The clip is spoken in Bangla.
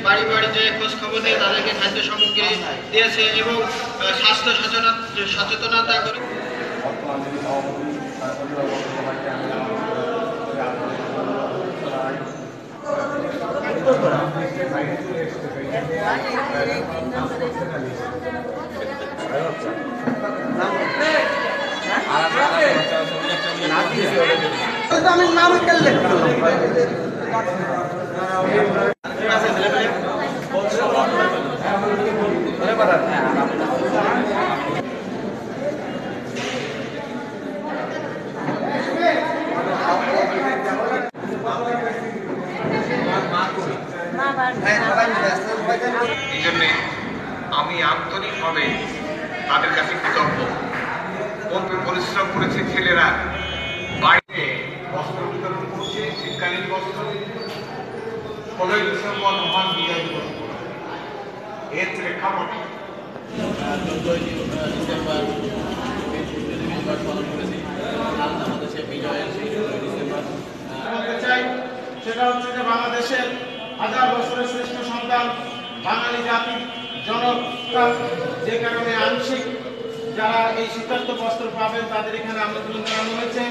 বাড়ি বাড়ি যে খোঁজ খবর নিয়ে তাদেরকে খাদ্য সামগ্রী দিয়েছে এবং স্বাস্থ্য সচেতনতা করে। আমি নাম খেললে এই জন্যে আমি আন্তরিকভাবে তাদের কাছে কৃতজ্ঞ। পরিশ্রম করেছে ছেলেরা, বাড়িতে বস্ত্র বিতরণ করছে, শীতকালীন বস্ত্র। 15ই ডিসেম্বর মহান বিজয় দিবস, এর প্রেক্ষাপটে 14ই ডিসেম্বর দিবস পালন করেছি। আমাদের সে বিজয়ের সেই 14ই ডিসেম্বর বলতে চাই সেটা হচ্ছে যে বাংলাদেশের হাজার বছরের শ্রেষ্ঠ সন্তান বাঙালি জাতির জনতা, যে কারণে আংশিক যারা এই শীতার্থ বস্ত্র পাবেন তাদের এখানে আমন্ত্রণ জানানো হয়েছে।